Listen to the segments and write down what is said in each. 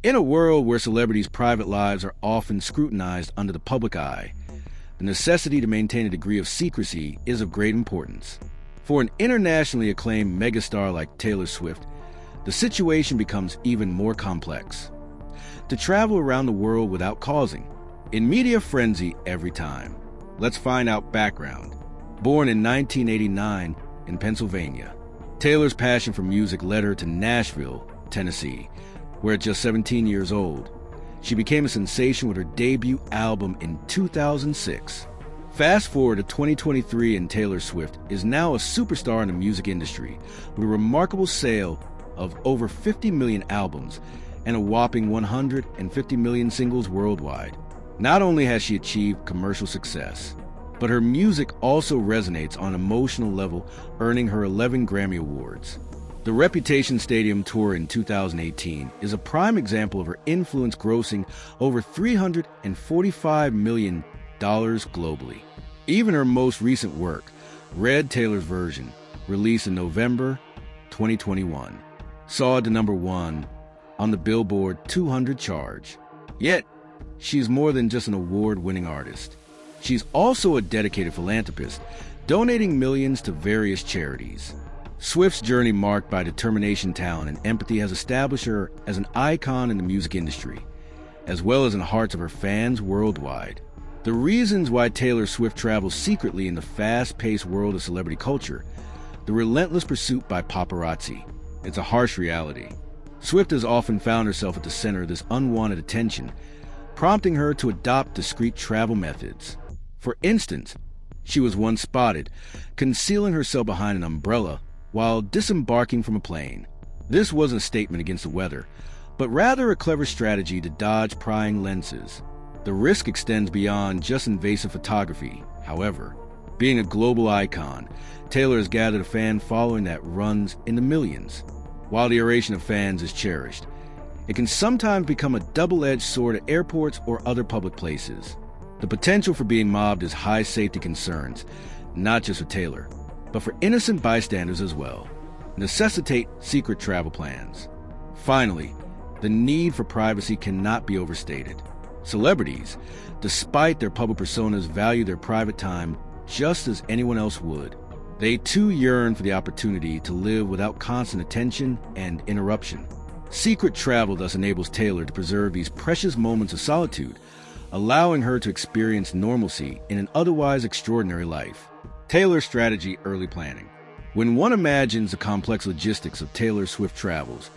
In a world where celebrities' private lives are often scrutinized under the public eye, the necessity to maintain a degree of secrecy is of great importance. For an internationally acclaimed megastar like Taylor Swift, the situation becomes even more complex. To travel around the world without causing in media frenzy every time. Let's find out background. Born in 1989 in Pennsylvania, Taylor's passion for music led her to Nashville, Tennessee, where at just 17 years old, she became a sensation with her debut album in 2006. Fast forward to 2023 and Taylor Swift is now a superstar in the music industry with a remarkable sale of over 50 million albums and a whopping 150 million singles worldwide. Not only has she achieved commercial success, but her music also resonates on an emotional level, earning her 11 Grammy Awards. The Reputation Stadium tour in 2018 is a prime example of her influence, grossing over $345 million globally. Even her most recent work, Red Taylor's Version, released in November 2021, saw it to #1 on the Billboard 200 chart. Yet, she's more than just an award-winning artist. She's also a dedicated philanthropist, donating millions to various charities. Swift's journey, marked by determination, talent, and empathy, has established her as an icon in the music industry, as well as in the hearts of her fans worldwide. The reasons why Taylor Swift travels secretly in the fast-paced world of celebrity culture: the relentless pursuit by paparazzi. It's a harsh reality. Swift has often found herself at the center of this unwanted attention, prompting her to adopt discreet travel methods. For instance, she was once spotted concealing herself behind an umbrella while disembarking from a plane. This wasn't a statement against the weather, but rather a clever strategy to dodge prying lenses. The risk extends beyond just invasive photography. However, being a global icon, Taylor has gathered a fan following that runs in the millions. While the adoration of fans is cherished, it can sometimes become a double-edged sword at airports or other public places. The potential for being mobbed is high safety concerns, not just for Taylor, but for innocent bystanders as well, necessitate secret travel plans. Finally, the need for privacy cannot be overstated. Celebrities, despite their public personas, value their private time just as anyone else would. They too yearn for the opportunity to live without constant attention and interruption. Secret travel thus enables Taylor to preserve these precious moments of solitude, allowing her to experience normalcy in an otherwise extraordinary life. Taylor's strategy: early planning. When one imagines the complex logistics of Taylor Swift travels,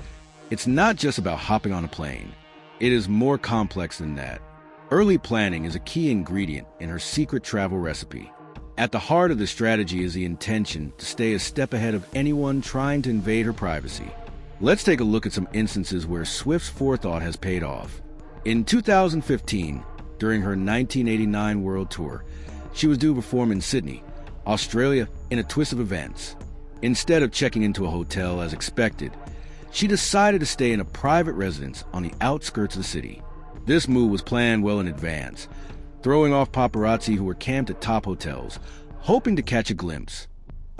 it's not just about hopping on a plane. It is more complex than that. Early planning is a key ingredient in her secret travel recipe. At the heart of the strategy is the intention to stay a step ahead of anyone trying to invade her privacy. Let's take a look at some instances where Swift's forethought has paid off. In 2015, during her 1989 World Tour, she was due to perform in Sydney, Australia, in a twist of events. Instead of checking into a hotel as expected, she decided to stay in a private residence on the outskirts of the city. This move was planned well in advance, throwing off paparazzi who were camped at top hotels, hoping to catch a glimpse.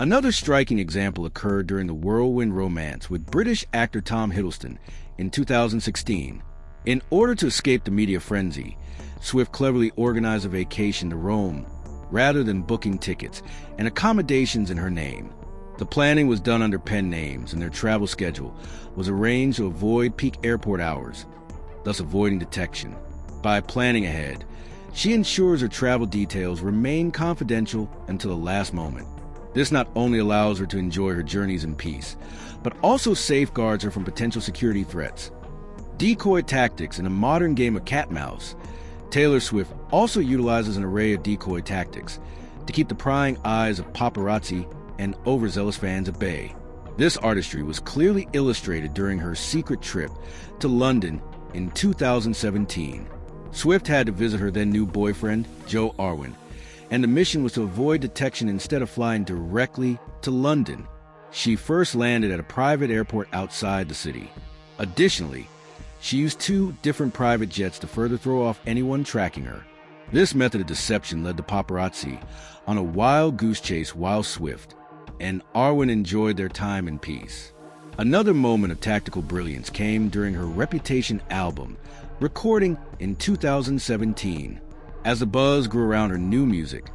Another striking example occurred during the whirlwind romance with British actor Tom Hiddleston in 2016. In order to escape the media frenzy, Swift cleverly organized a vacation to Rome rather than booking tickets and accommodations in her name. The planning was done under pen names, and their travel schedule was arranged to avoid peak airport hours, thus avoiding detection. By planning ahead, she ensures her travel details remain confidential until the last moment. This not only allows her to enjoy her journeys in peace, but also safeguards her from potential security threats. Decoy tactics: in a modern game of cat and mouse, Taylor Swift also utilizes an array of decoy tactics to keep the prying eyes of paparazzi and overzealous fans at bay. This artistry was clearly illustrated during her secret trip to London in 2017. Swift had to visit her then new boyfriend, Joe Arwin, and the mission was to avoid detection. Instead of flying directly to London, she first landed at a private airport outside the city. Additionally, she used 2 different private jets to further throw off anyone tracking her. This method of deception led the paparazzi on a wild goose chase while Swift and Arwen enjoyed their time in peace. Another moment of tactical brilliance came during her Reputation album, recording in 2017. As the buzz grew around her new music,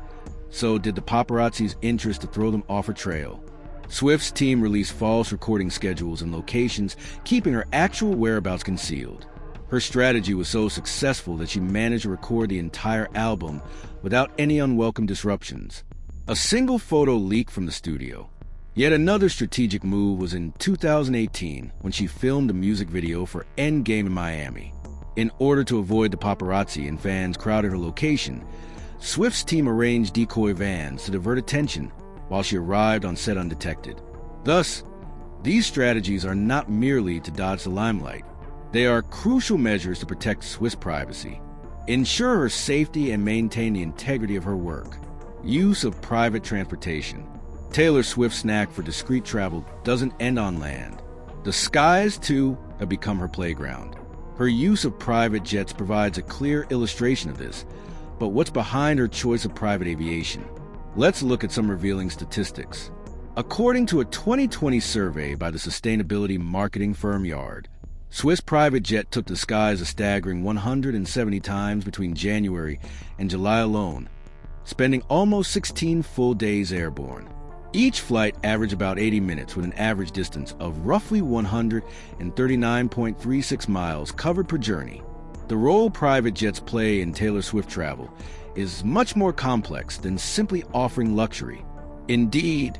so did the paparazzi's interest to throw them off her trail. Swift's team released false recording schedules and locations, keeping her actual whereabouts concealed. Her strategy was so successful that she managed to record the entire album without any unwelcome disruptions. A single photo leaked from the studio. Yet another strategic move was in 2018 when she filmed a music video for Endgame in Miami. In order to avoid the paparazzi and fans crowded her location, Swift's team arranged decoy vans to divert attention while she arrived on set undetected. Thus, these strategies are not merely to dodge the limelight. They are crucial measures to protect Swift's privacy, ensure her safety, and maintain the integrity of her work. Use of private transportation. Taylor Swift's knack for discreet travel doesn't end on land. The skies, too, have become her playground. Her use of private jets provides a clear illustration of this, but what's behind her choice of private aviation? Let's look at some revealing statistics. According to a 2020 survey by the sustainability marketing firm Yard, Swiss private jet took the skies a staggering 170 times between January and July alone, spending almost 16 full days airborne. Each flight averaged about 80 minutes with an average distance of roughly 139.36 miles covered per journey. The role private jets play in Taylor Swift travel is much more complex than simply offering luxury. Indeed,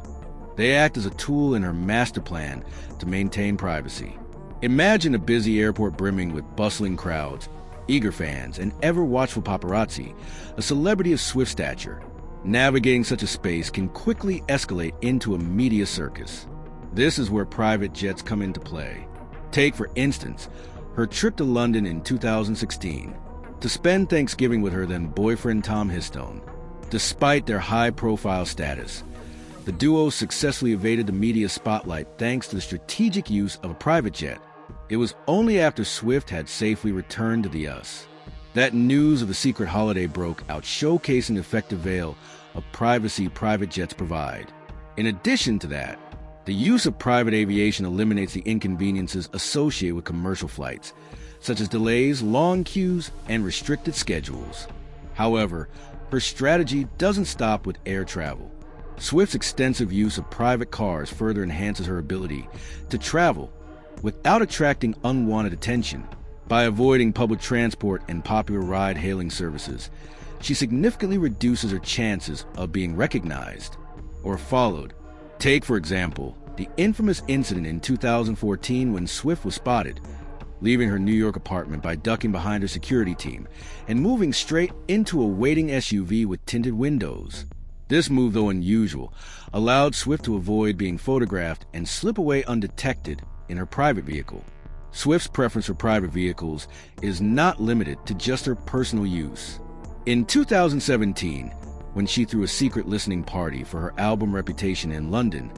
they act as a tool in her master plan to maintain privacy. Imagine a busy airport brimming with bustling crowds, eager fans, and ever-watchful paparazzi, a celebrity of Swift stature. Navigating such a space can quickly escalate into a media circus. This is where private jets come into play. Take, for instance, her trip to London in 2016 to spend Thanksgiving with her then boyfriend Tom Histone. Despite their high-profile status, the duo successfully evaded the media spotlight thanks to the strategic use of a private jet. It was only after Swift had safely returned to the US that news of the secret holiday broke out, showcasing the effective veil of privacy private jets provide. In addition to that, the use of private aviation eliminates the inconveniences associated with commercial flights, such as delays, long queues, and restricted schedules. However, her strategy doesn't stop with air travel. Swift's extensive use of private cars further enhances her ability to travel without attracting unwanted attention. By avoiding public transport and popular ride-hailing services, she significantly reduces her chances of being recognized or followed. Take, for example, the infamous incident in 2014 when Swift was spotted leaving her New York apartment by ducking behind her security team and moving straight into a waiting SUV with tinted windows. This move, though unusual, allowed Swift to avoid being photographed and slip away undetected in her private vehicle. Swift's preference for private vehicles is not limited to just her personal use. In 2017, when she threw a secret listening party for her album Reputation in London,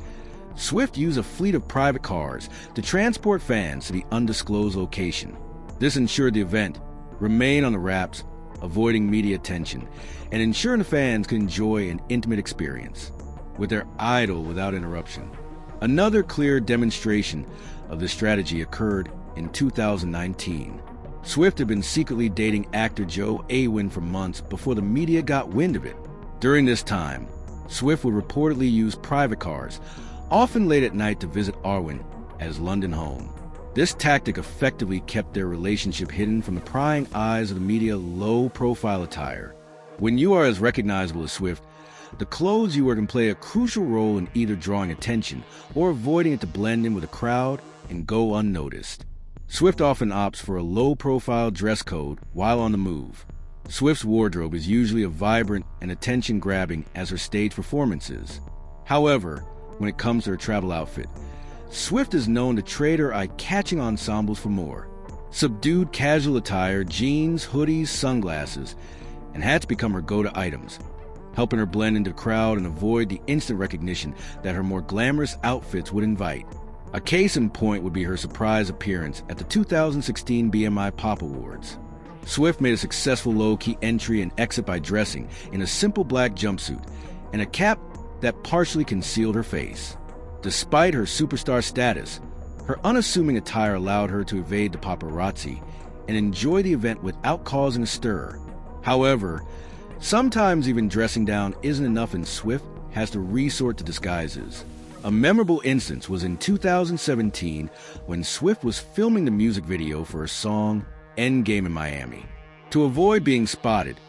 Swift used a fleet of private cars to transport fans to the undisclosed location. This ensured the event remained on the wraps, avoiding media attention, and ensuring the fans could enjoy an intimate experience with their idol without interruption. Another clear demonstration of this strategy occurred in 2019. Swift had been secretly dating actor Joe Awin for months before the media got wind of it. During this time, Swift would reportedly use private cars, often late at night, to visit Arwen at his London home. This tactic effectively kept their relationship hidden from the prying eyes of the media low-profile attire. When you are as recognizable as Swift, the clothes you wear can play a crucial role in either drawing attention or avoiding it to blend in with a crowd and go unnoticed. Swift often opts for a low-profile dress code while on the move. Swift's wardrobe is usually as vibrant and attention-grabbing as her stage performances. However, when it comes to her travel outfit, Swift is known to trade her eye-catching ensembles for more. Subdued casual attire, jeans, hoodies, sunglasses, and hats become her go-to items, helping her blend into the crowd and avoid the instant recognition that her more glamorous outfits would invite. A case in point would be her surprise appearance at the 2016 BMI Pop Awards. Swift made a successful low-key entry and exit by dressing in a simple black jumpsuit and a cap that partially concealed her face. Despite her superstar status, Her unassuming attire allowed her to evade the paparazzi and enjoy the event without causing a stir. However, sometimes even dressing down isn't enough and Swift has to resort to disguises. A memorable instance was in 2017 when Swift was filming the music video for her song Endgame in Miami. To avoid being spotted,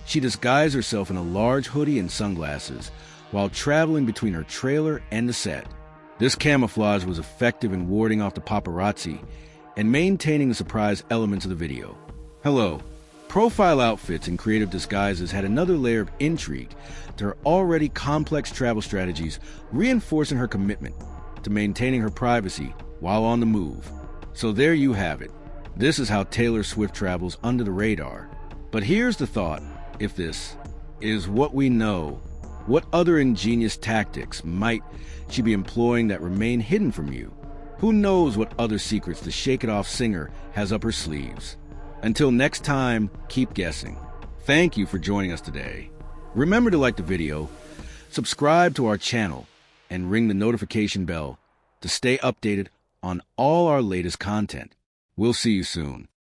she disguised herself in a large hoodie and sunglasses while traveling between her trailer and the set. This camouflage was effective in warding off the paparazzi and maintaining the surprise elements of the video. Hello. Profile outfits and creative disguises had another layer of intrigue to her already complex travel strategies, reinforcing her commitment to maintaining her privacy while on the move. So there you have it. This is how Taylor Swift travels under the radar. But here's the thought: if this is what we know, what other ingenious tactics might she be employing that remain hidden from you? Who knows what other secrets the Shake It Off singer has up her sleeves? Until next time, keep guessing. Thank you for joining us today. Remember to like the video, subscribe to our channel, and ring the notification bell to stay updated on all our latest content. We'll see you soon.